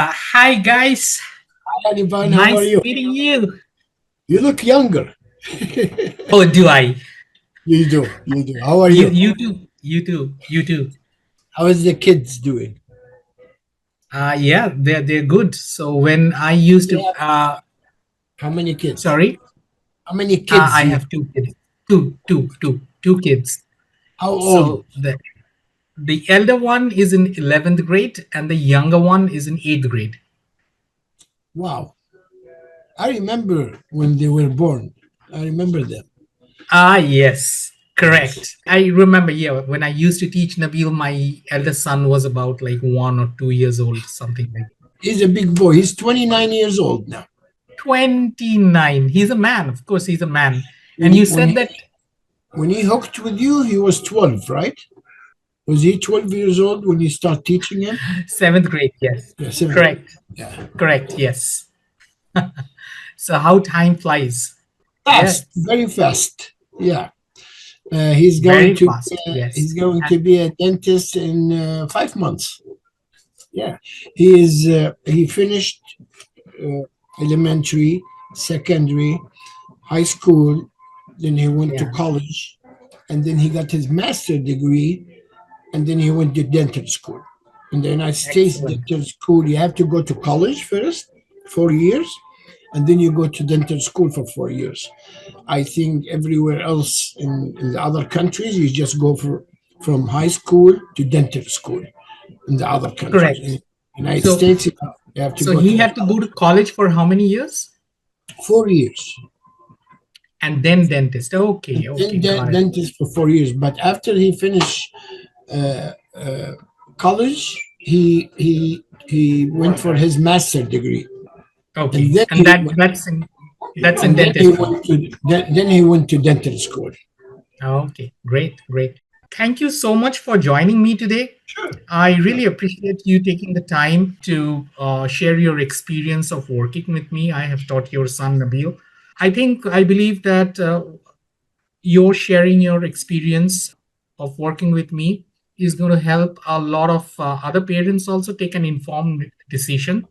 Hi guys, Hi, Ivan, how are nice you? meeting you. You look younger. Oh, do I? You do, you do. How are You you? you too, you too, you too. How is the kids doing? Yeah, they're good. So when I used You to, have how many kids? sorry, How many kids I do you? have two kids, two kids. How old? So the elder one is in 11th grade, and the younger one is in 8th grade. Wow. I remember when they were born. I remember them. Yes, Yes. correct. I remember. Yeah, when I used to teach Nabil, my eldest son was about like 1 or 2 years old, something like. He's a big boy. He's 29 years old now. 29. He's a man. Of course, he's a man. When And he, you when said he, that when he hooked with you, he was 12, right? Was he 12 years old when you start teaching him? seventh grade. Yes. Yeah, 7. Correct. Yeah. Correct. Yes. So how time flies. Fast, Yes. very fast. Yeah. He's going Very to fast. Yes. he's going And to be a dentist in 5 months. Yeah, he finished uh, elementary, secondary, high school. Then he went to yeah. college, and then he got his master degree, and then he went to dental school. In the United States, Excellent. dental school you have to go to college first, 4 years, and then you go to dental school for 4 years. I think everywhere else in the other countries, you just go from high school to dental school in the other countries. In Correct. the United So States, you have to so go he to had to go to college for how many years? 4 years. And then dentist. And Okay. then Okay. Got it. dentist for 4 years. But after he finished college, he went for his master degree, and Okay. then And that's in dentistry. then he went to dental school. Okay. Great. Great. Thank you so much for joining me today. I Sure. really appreciate you taking the time to share your experience of working with me. I have taught your son, Nabil. I believe that you're sharing your experience of working with me is going to help a lot of other parents also take an informed decision.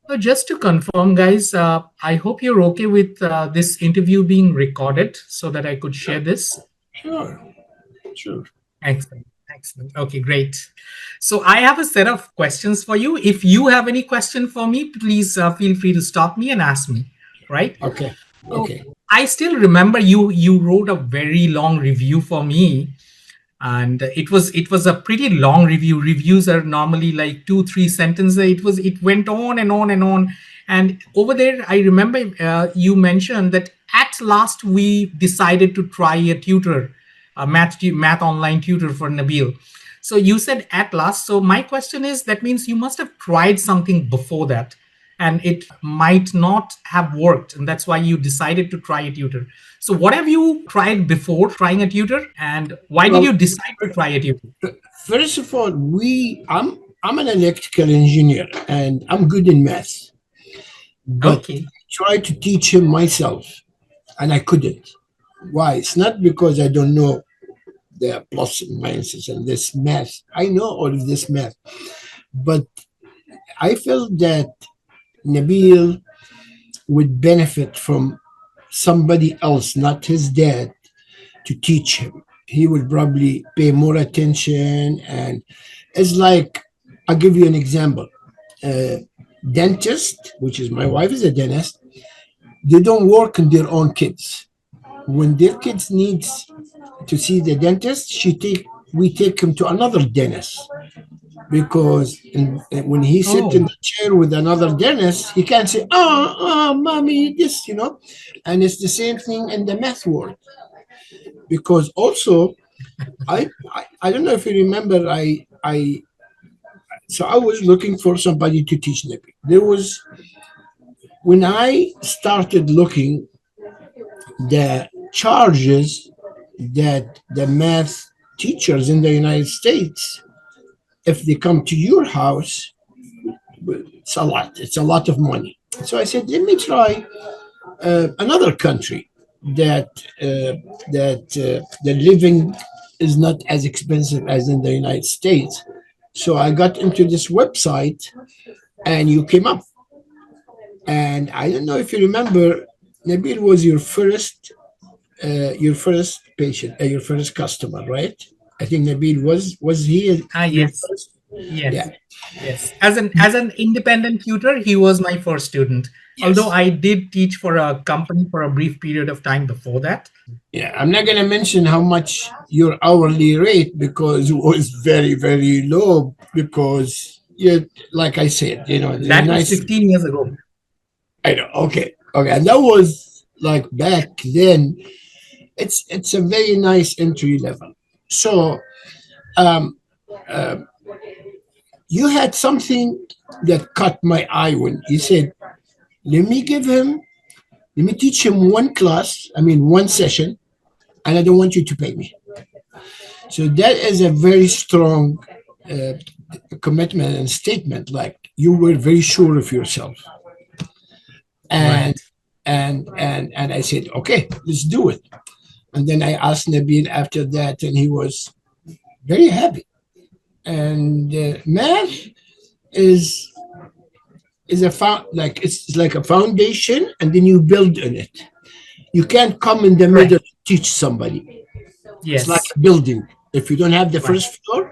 So just to confirm, guys, I hope you're okay with this interview being recorded so that I could share this. Sure. Sure. Excellent. Excellent. Okay, great. So I have a set of questions for you. If you have any question for me, please feel free to stop me and ask me. Right. Okay. So Okay. I still remember you wrote a very long review for me, and it was a pretty long review. Reviews are normally like 2 3 sentences. It went on and on and on. And over there, I remember you mentioned that at last we decided to try a tutor, a math online tutor for Nabil. So you said at last. So my question is, that means you must have tried something before that, and it might not have worked, and that's why you decided to try a tutor. So what have you tried before trying a tutor, and why did you Well, decide to try a tutor? first of all, I'm an electrical engineer and I'm good in math, but Okay. I tried to teach him myself and I couldn't. Why? It's not because I don't know the plus and minuses and this math. I know all of this math, but I felt that Nabil would benefit from somebody else, not his dad, to teach him. He would probably pay more attention. And it's like, I'll give you an example. Dentist, which is my wife is a dentist, they don't work on their own kids. When their kids needs to see the dentist, we take him to another dentist because when he sit in Oh, the chair with another dentist, he can't say, mommy, this, and it's the same thing in the math world because also I don't know if you remember I was looking for somebody to teach Nabi. There was when I started looking the charges that the math teachers in the United States, if they come to your house, it's a lot. It's a lot of money. So I said, let me try another country that the living is not as expensive as in the United States. So I got into this website and you came up. And I don't know if you remember, Nabil was your first patient, your first customer, right? I think Nabil was he Ah, your yes. first? Yeah. Yes, yes. As an independent tutor, he was my first student. Although Yes. I did teach for a company for a brief period of time before that. Yeah. I'm not gonna mention how much your hourly rate because it was very, very low because you like I said, the That was nice 15 years ago. I know. Okay. Okay. And that was like back then. It's a very nice entry level. So um, uh, you had something that caught my eye when you said, "Let me give him, let me teach him one class. I mean, one session, and I don't want you to pay me." So that is a very strong uh, commitment and statement. Like you were very sure of yourself, and Right. and I said, "Okay, let's do it." And then I asked Nabil after that, and he was very happy. And math is it's like a foundation, and then you build on it. You can't come in the middle Correct. and teach somebody. It's like Yes. a building. If you don't have the Right. first floor,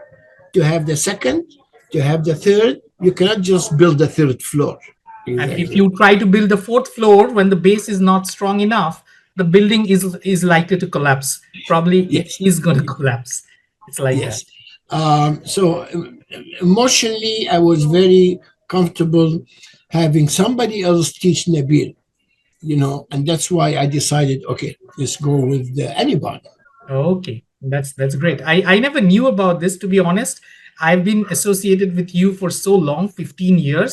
to have the second, to have the third, you cannot just build the third floor. And if Exactly. you try to build the fourth floor when the base is not strong enough, the building is likely to collapse. Probably it Yes. is going to collapse. It's like that. Yes. So emotionally, I was very comfortable having somebody else teach Nabil, and that's why I decided, okay, let's go with anybody. Okay, that's great. I never knew about this, to be honest. I've been associated with you for so long, 15 years,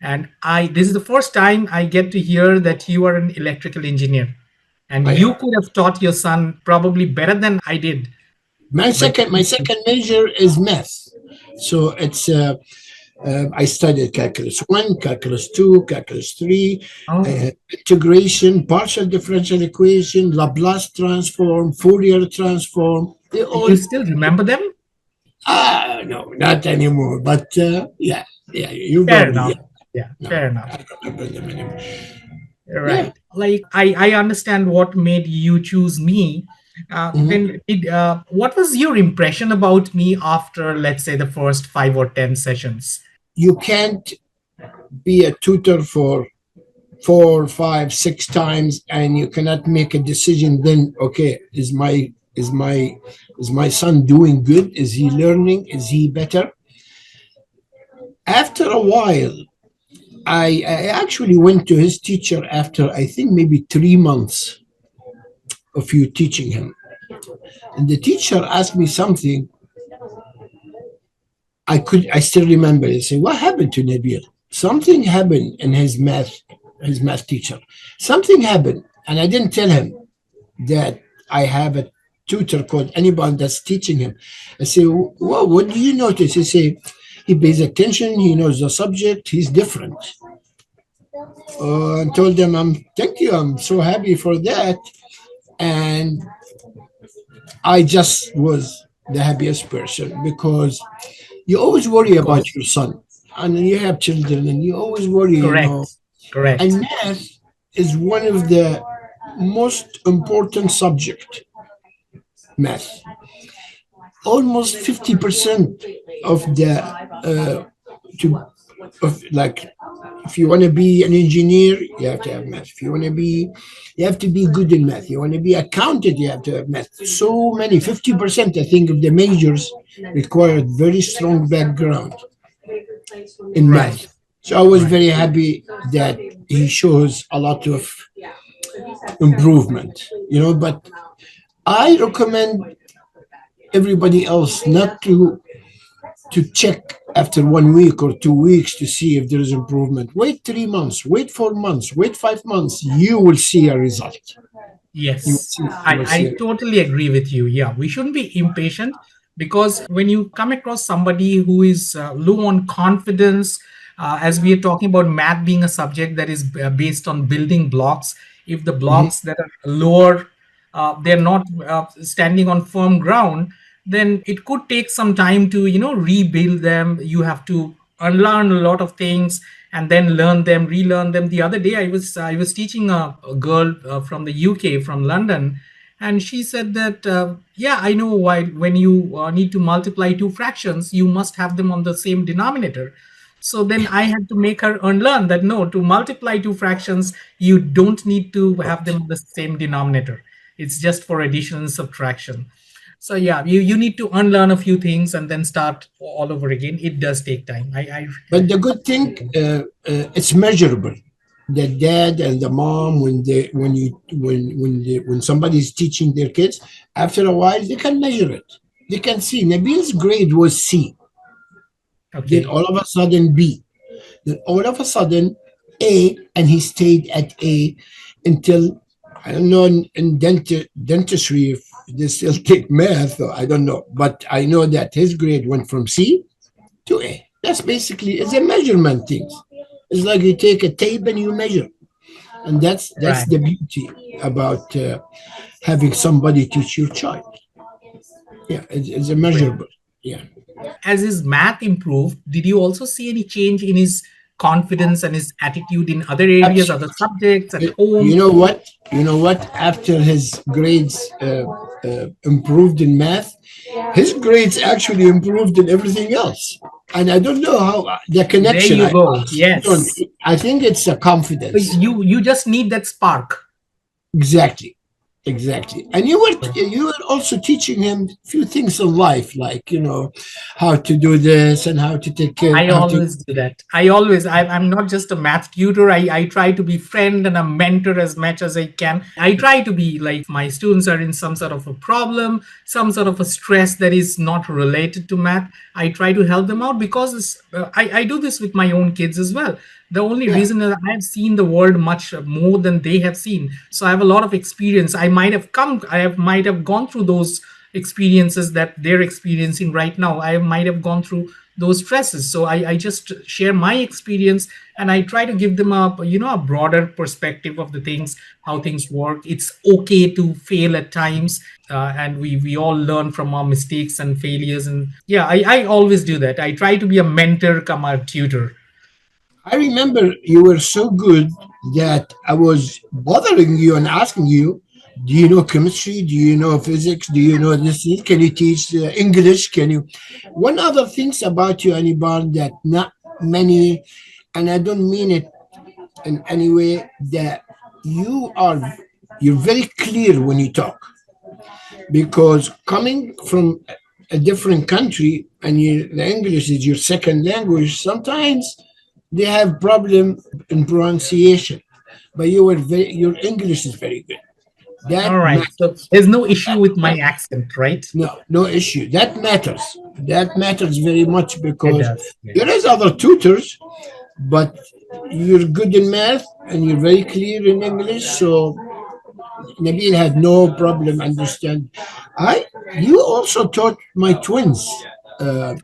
and I this is the first time I get to hear that you are an electrical engineer, and I you am. could have taught your son probably better than I did. But My second major is math, so it's I studied calculus one, calculus two, calculus three, oh, integration, partial differential equation, Laplace transform, Fourier transform. They all you still remember them? no, not anymore. But yeah, you Fair probably yeah. enough. Yeah, No, fair enough. I don't remember them anymore. Yeah. Right. Like I understand what made you choose me. Mhm. What was your impression about me after, let's say, the first 5 or 10 sessions? You can't be a tutor for 4, 5, 6 times, and you cannot make a decision. Then, okay, is my son doing good? Is he learning? Is he better? After a while, I actually went to his teacher after I think maybe 3 months of you teaching him. And the teacher asked me something I still remember. He said, "What happened to Nabil?" Something happened in his math teacher. Something happened. And I didn't tell him that I have a tutor called anyone that's teaching him. I say, "Well, what do you notice?" He say, "He pays attention, he knows the subject, he's different." And told them, thank you, I'm so happy for that. And I just was the happiest person because you always worry Of about course. your son. And you have children and you always worry, Correct. And Correct. math is one of the most important subject, math. Almost 50% of the to of like if you want to be an engineer, you have to have math. If you have to be good in math. You want to be accountant, you have to have math. So many, 50%, I think, of the majors required very strong background in Right. math. So I was Right. very happy that he shows a lot of improvement, but I recommend everybody else not to check after 1 week or 2 weeks to see if there is improvement. Wait 3 months, wait 4 months, wait 5 months. You will see a result. You will Yes, see. You will I see. totally agree with you. Yeah, we shouldn't be impatient because when you come across somebody who is low on confidence, as we are talking about math being a subject that is based on building blocks, if the Mhm. blocks that are lower, they're not standing on firm ground, then it could take some time to rebuild them. You have to unlearn a lot of things and then learn them, relearn them. The other day I was teaching a girl from the UK, from London, and she said that yeah, I know why when you need to multiply two fractions, you must have them on the same denominator. So then I had to make her unlearn that no, to multiply two fractions, you don't need to have them on the same denominator. It's just for addition and subtraction. So yeah, you need to unlearn a few things and then start all over again. It does take time. But the good thing, it's measurable. The dad and the mom, when somebody's teaching their kids, after a while they can measure it. They can see. Nabil's grade was C. Then Okay. all of a sudden B. Then all of a sudden A, and he stayed at A until, I don't know, in dentistry if they still take math, or I don't know, but I know that his grade went from C to A. That's basically, it's a measurement thing. It's like you take a tape and you measure, and that's Right. the beauty about having somebody teach your child. Yeah, it's a Great. measurable. Yeah. As his math improved, did you also see any change in his confidence and his attitude in other areas, other Absolutely. subjects at You home? know what? You know what? After his grades improved in math, his grades actually improved in everything else. And I don't know how the There connection. you I go. don't. Yes. I think it's a So confidence. you just need that spark. Exactly. Exactly. And you were also teaching him a few things in life, like how to do this and how to take care, I how to. always do that. I'm not just a math tutor. I try to be friend and a mentor as much as I can. I try to be like, if my students are in some sort of a problem, some sort of a stress that is not related to math, I try to help them out because I do this with my own kids as well. The only Yeah. reason is I have seen the world much more than they have seen. So I have a lot of experience. Might have gone through those experiences that they're experiencing right now. I might have gone through those stresses. So I just share my experience and I try to give them a broader perspective of the things, how things work. It's okay to fail at times, and we all learn from our mistakes and failures. And yeah, I always do that. I try to be a mentor come a tutor. I remember you were so good that I was bothering you and asking you, do you know chemistry? Do you know physics? Do you know this? Can you teach English? Can you? One other things about you, Anibar, that not many, and I don't mean it in any way, that you are, you're very clear when you talk, because coming from a different country and the English is your second language, sometimes they have problem in pronunciation, but your English is very good. All That right. So matters. there's no issue with my accent, right? No issue. That matters. That matters very much It because does. Yeah. there is other tutors, but you're good in math and you're very clear in English. So Nabil had no problem understand. I You also taught my twins. Uh,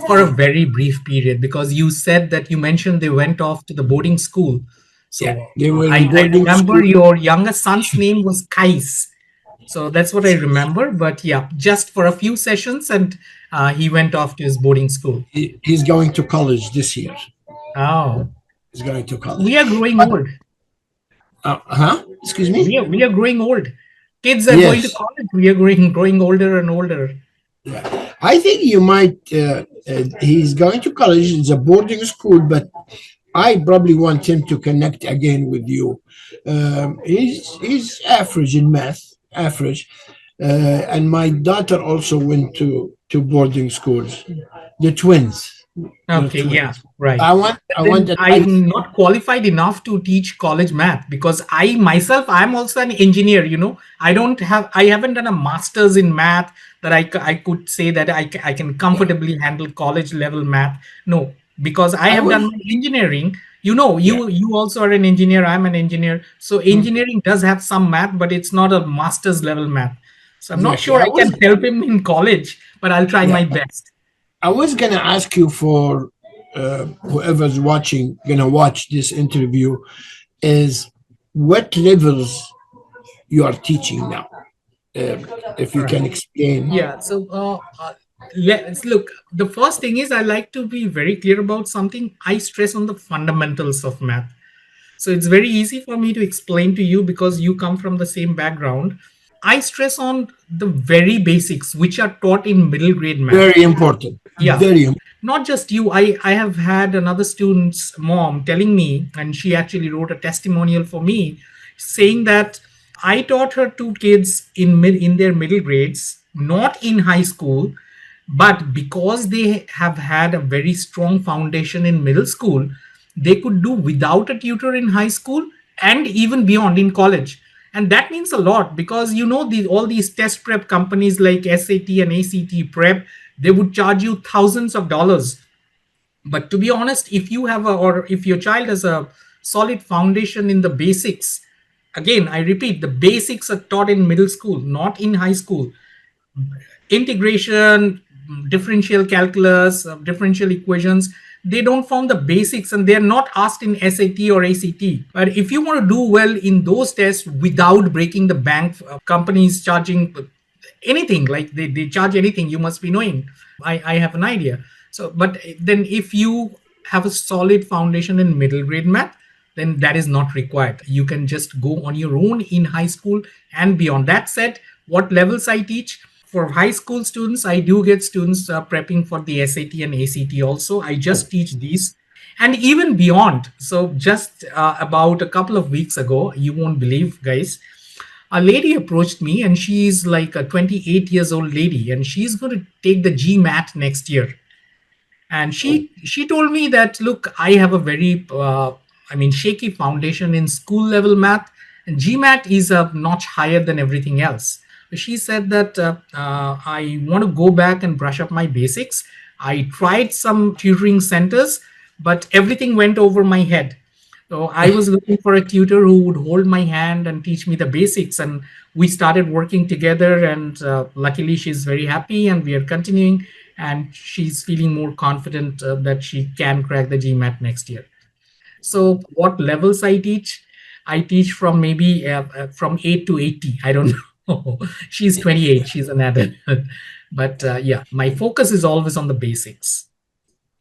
For a very brief period, because you said that you mentioned they went off to the boarding school. yeah, So they were in I boarding remember school. your youngest son's name was Kais. So that's what I remember. But yeah, just for a few sessions, and he went off to his boarding school. He's going to college this year. Oh, He's going to we are college. growing But old. huh? Excuse me. We are growing old. Kids are going to Yes. college. We are growing older and older. Yeah. I think you might. He's going to college. It's a boarding school, but I probably want him to connect again with you. He's average in math, average, and my daughter also went to boarding schools. The twins, the Okay, yeah, twins. right. I want Then advice. I'm not qualified enough to teach college math because I myself I'm also an engineer. I haven't done a master's in math that I could say that I can Yeah, comfortably handle college level math. No, because I I have done was. my engineering. Yeah. You also are an engineer. I'm an engineer. So Mm, engineering does have some math, but it's not a master's level math. So I'm not exactly. sure I can help him in college, but I'll try Yeah. my best. I was gonna ask you for whoever's gonna watch this interview, is what levels you are teaching now. If All you right. can explain. Yeah. So Let's look. The first thing is I like to be very clear about something. I stress on the fundamentals of math. So it's very easy for me to explain to you because you come from the same background. I stress on the very basics which are taught in middle grade math. Very important. Yeah, Very important. not just you. I have had another student's mom telling me, and she actually wrote a testimonial for me saying that I taught her two kids in their middle grades, not in high school, but because they have had a very strong foundation in middle school, they could do without a tutor in high school and even beyond in college. And that means a lot because all these test prep companies like SAT and ACT prep, they would charge you thousands of dollars. But to be honest, if you have or if your child has a solid foundation in the basics, again I repeat, the basics are taught in middle school, not in high school. Integration, differential calculus, differential equations, they don't form the basics and they're not asked in SAT or ACT. But if you want to do well in those tests without breaking the bank, companies charging anything, like they charge anything, you must be knowing. I have an idea. So, but then if you have a solid foundation in middle grade math, then that is not required. You can just go on your own in high school and beyond. That said, what levels I teach? For high school students, I do get students prepping for the SAT and ACT also. I just teach these. And even beyond. So, just about a couple of weeks ago, you won't believe, guys, a lady approached me and she's like a 28 years old lady and she's going to take the GMAT next year. And she told me that, look, I have a very shaky foundation in school level math, and GMAT is a notch higher than everything else. She said that I want to go back and brush up my basics. I tried some tutoring centers, but everything went over my head. So I was looking for a tutor who would hold my hand and teach me the basics. And we started working together. And luckily, she's very happy and we are continuing. And she's feeling more confident that she can crack the GMAT next year. So, what levels I teach? I teach from maybe from 8 to 80. I don't know. She's 28. She's an adult. But yeah, my focus is always on the basics.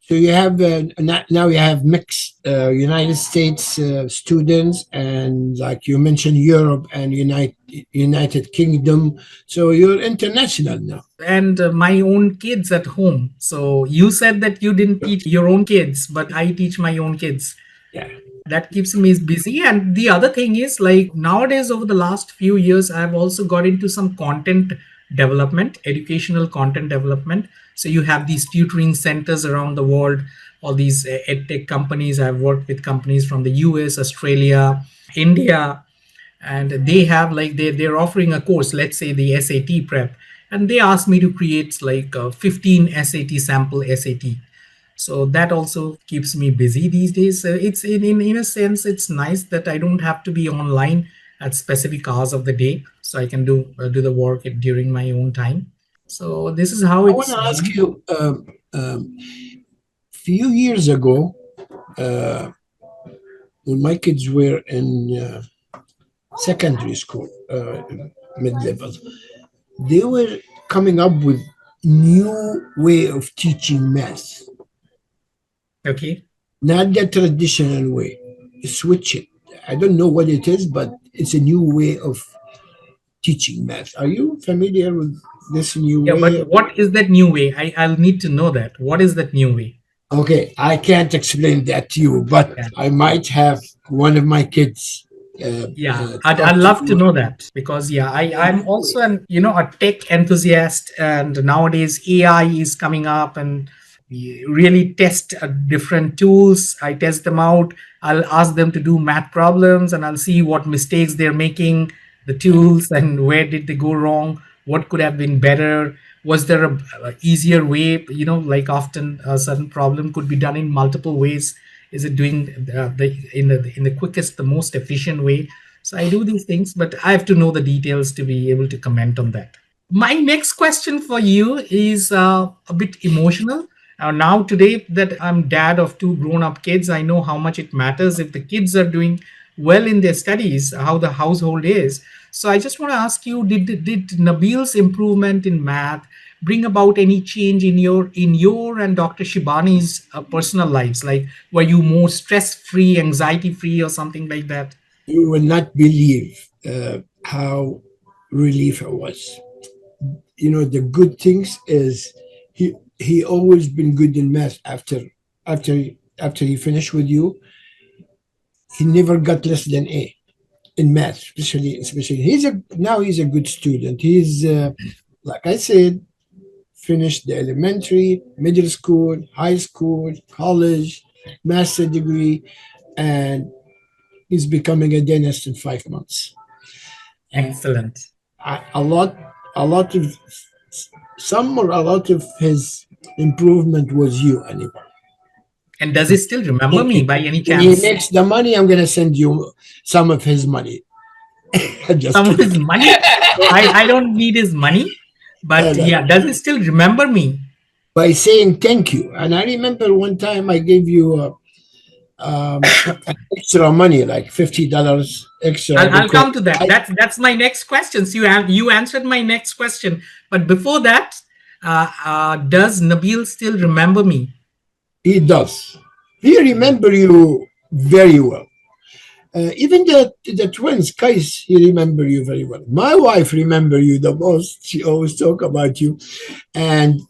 So you have now you have mixed United States students and like you mentioned Europe and United Kingdom. So you're international now. And my own kids at home. So you said that you didn't teach your own kids, but I teach my own kids. Yeah. That keeps me busy. And the other thing is, like nowadays, over the last few years, I've also got into some content development, educational content development. So you have these tutoring centers around the world, all these edtech companies. I've worked with companies from the US, Australia, India, and they have like they're offering a course, let's say the SAT prep, and they asked me to create like 15 SAT sample SAT. So that also keeps me busy these days. It's in a sense it's nice that I don't have to be online at specific hours of the day, so I can do the work during my own time. So this is how I want it's to ask done. you. Few years ago, uh, when my kids were in secondary school, mid level, they were coming up with new way of teaching math, Okay. not the traditional way. Switch it. I don't know what it is, but it's a new way of teaching math. Are you familiar with this new Yeah, but way? what is that new way? I'll need to know that. What is that new way? Okay, I can't explain that to you, but Yeah. I might have one of my kids Yeah, I'd talk to love to you. know that because yeah, I'm also an a tech enthusiast, and nowadays AI is coming up, and we really test different tools. I test them out. I'll ask them to do math problems, and I'll see what mistakes they're making, the tools, and where did they go wrong. What could have been better? Was there a easier way? Like often a certain problem could be done in multiple ways. Is it doing the quickest, the most efficient way? So I do these things, but I have to know the details to be able to comment on that. My next question for you is a bit emotional. Now today that I'm dad of two grown-up kids, I know how much it matters if the kids are doing well in their studies, how the household is. So I just want to ask you, did Nabil's improvement in math, bring about any change in your and Dr. Shibani's personal lives? Like, were you more stress free, anxiety free, or something like that? You will not believe how relief I was. The good things is he always been good in math after after he finished with you. He never got less than A in math, especially he's a good student. He's like I said, finished the elementary, middle school, high school, college, master degree, and he's becoming a dentist in 5 months. And Excellent. a lot of some or a lot of his improvement was you, anyway. And does he still remember me by any When he chance? makes the money, I'm gonna send you some of his money. Just Some of kidding. his money? I don't need his money, but No. yeah, does he still remember me? By saying thank you. And I remember one time I gave you extra money, like $50 extra, I'll because come to that. That's my next question. So you answered my next question, but before that, does Nabil still remember me? he does. He remember you very well. Even the twins, Kais, he remember you very well. My wife remember you the most. She always talk about you. And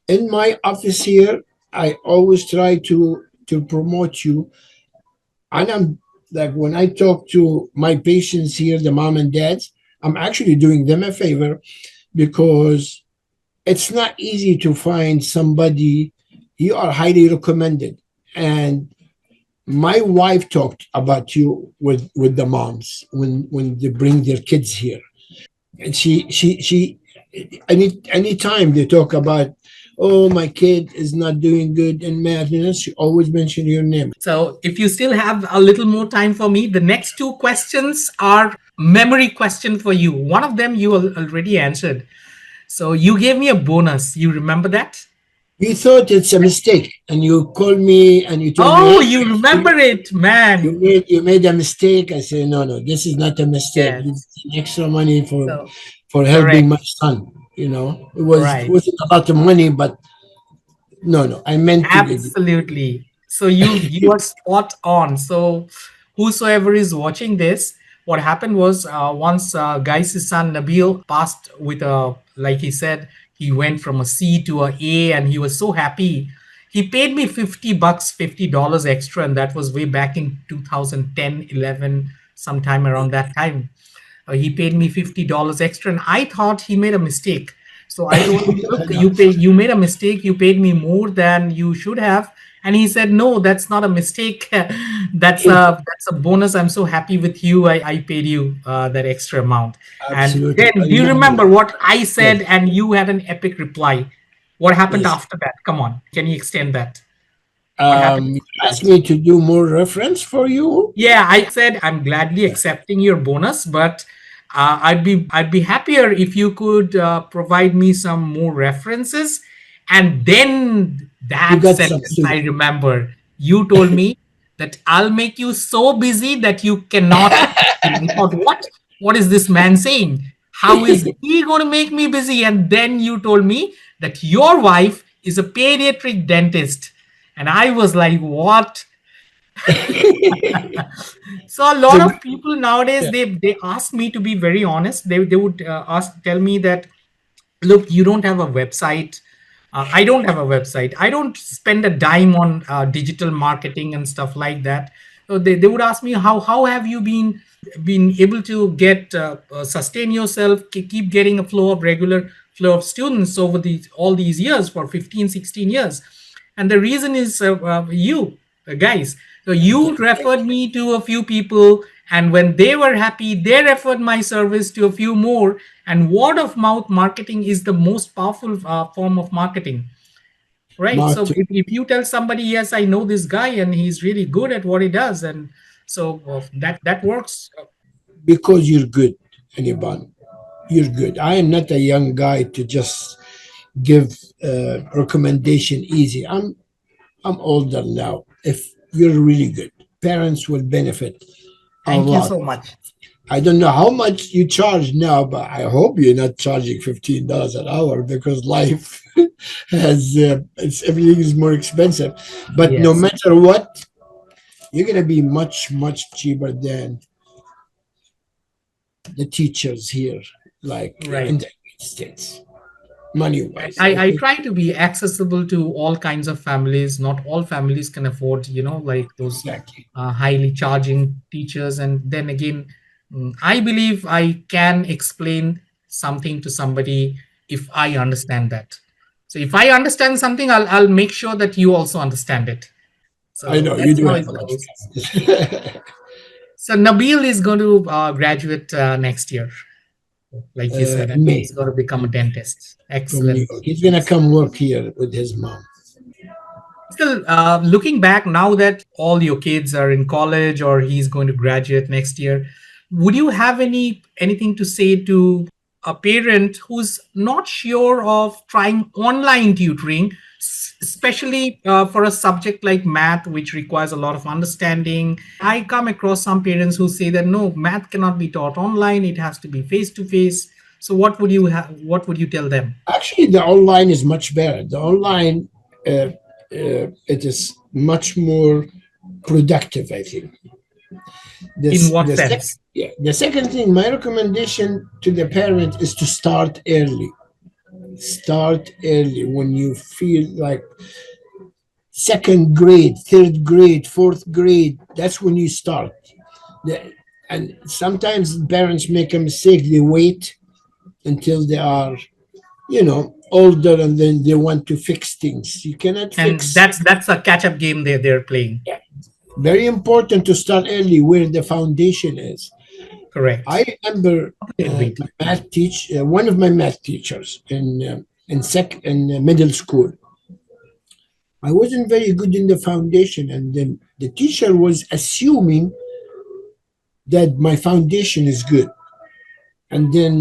in my office here, I always try to promote you. And I'm like when I talk to my patients here, the mom and dads, I'm actually doing them a favor because it's not easy to find somebody. You are highly recommended. And my wife talked about you with the moms when they bring their kids here. And she anytime they talk about, oh, my kid is not doing good in math, she always mention your name. So if you still have a little more time for me, the next two questions are memory question for you. One of them you already answered. So you gave me a bonus. You remember that? You thought it's a mistake, and you called me and you told me, Oh, hey, you remember it, man. you made a mistake. I said, no, this is not a mistake. Yes. This is extra money So for helping correct. my son. It Right. wasn't about the money, but no, I meant to give you. Absolutely. So you are spot on. So whosoever is watching this, what happened was once Guy's son Nabil passed with a, like he said, he went from a C to a A, and he was so happy. He paid me $50, $50 extra, and that was way back in 2010, 11, sometime around that time. He paid me $50 extra, and I thought he made a mistake. So I told him, "Look, No. you made a mistake. You paid me more than you should have." And he said, "No, that's not a mistake. That's a bonus. I'm so happy with you. I paid you that extra amount." And Absolutely. I then, do you remember remember that. what I said? Yes, And you had an epic reply. What happened yes. after that? Come on, can you extend that? What happened You after asked that? me to do more reference for you. Yeah, I said I'm gladly accepting your bonus, but I'd be happier if you could provide me some more references. And then You that got some sentence too. I remember. You told me that I'll make you so busy that you cannot imagine. I thought, what? What is this man saying? How is he going to make me busy? And then you told me that your wife is a pediatric dentist. And I was like, what? So a It's lot a of people nowadays yeah. they ask me to be very honest. They would tell me that, look, you don't have a website. I don't have a website. I don't spend a dime on digital marketing and stuff like that. So they would ask me, how have you been able to get sustain yourself, keep getting a flow of regular flow of students over these all these years for 15, 16 years. And the reason is you guys. So you referred me to a few people, and when they were happy, they referred my service to a few more. And word of mouth marketing is the most powerful form of marketing, right? So Martin, if you tell somebody, yes, I know this guy and he's really good at what he does, and so that works. because you're good, Aniban. You're good. I am not a young guy to just give recommendation easy. I'm older now. If you're really good, parents will benefit a Thank you lot. so much. I don't know how much you charge now, but I hope you're not charging $15 an hour because life has everything is more expensive. But no Yes, matter what, you're gonna be much cheaper than the teachers here, like in right. the United States, money I, wise. I I think try to be accessible to all kinds of families. Not all families can afford, like those exactly. highly charging teachers. And then again, I believe I can explain something to somebody if I understand that. So if I understand something, I'll make sure that you also understand it. I So know you that's do how have it a lot goes. of time. So Nabil is going to graduate next year, like you said, and May he's going to become a dentist. from New Excellent. York. He's gonna come work here with his mom. Still, looking back now that all your kids are in college or he's going to graduate next year, would you have anything to say to a parent who's not sure of trying online tutoring, especially for a subject like math, which requires a lot of understanding? I come across some parents who say that no, math cannot be taught online; it has to be face to face. So, what would you have? What would you tell them? Actually, the online is much better. The online, it is much more productive. I think. In This what the second. sense? Yeah, the second thing, my recommendation to the parent is to start early. Start early when you feel like second grade, third grade, fourth grade. That's when you start. The- And sometimes parents make a mistake. They wait until they are, older, and then they want to fix things. You cannot And fix. that's a catch up game they're playing. Yeah. Very important to start early where the foundation is. Correct. I remember Agreed. one of my math teachers in middle school. I wasn't very good in the foundation, and then the teacher was assuming that my foundation is good. And then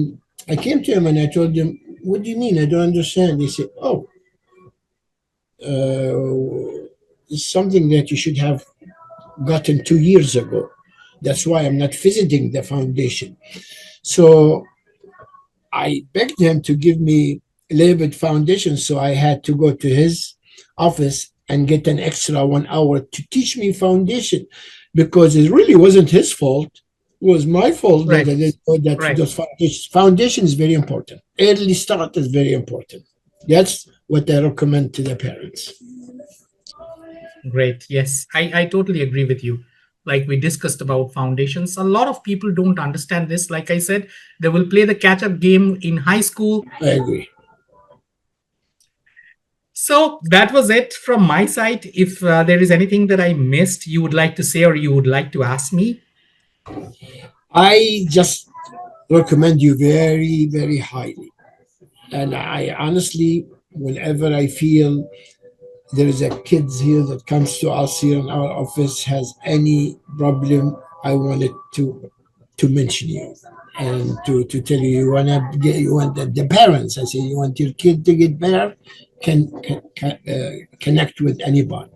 I came to him and I told him, "What do you mean? I don't understand." He said, "Oh, it's something that you should have gotten 2 years ago. That's why I'm not visiting the foundation." So I begged him to give me a little bit foundation. So I had to go to his office and get an extra 1 hour to teach me foundation because it really wasn't his fault. It was my fault that Right. I didn't know that Right. those foundation is very important. Early start is very important. That's what I recommend to the parents. Great. Yes. I totally agree with you. Like we discussed about foundations, a lot of people don't understand this. Like I said, they will play the catch up game in high school. I agree. So that was it from my side. If there is anything that I missed, you would like to say or you would like to ask me. I just recommend you very highly. And I honestly, whenever I feel there is a kids here that comes to us here in our office has any problem, I wanted to mention you and to tell you you want the parents. I say you want your kid to get better, can connect with anybody.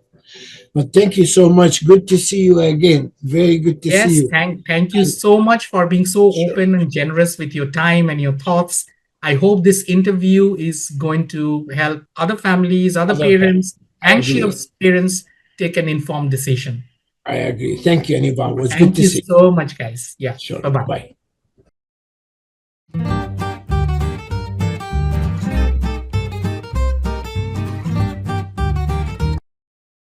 But thank you so much. Good to see you again. Very good to see Yes, you. thank you And so much for being so sure, open and generous with your time and your thoughts. I hope this interview is going to help other families, other other parents. parents, I agree. anxious parents take an informed decision. I agree. Thank you, Anivan. It was good Thank to you see you. so much, guys. Yeah, Sure. bye bye. Bye.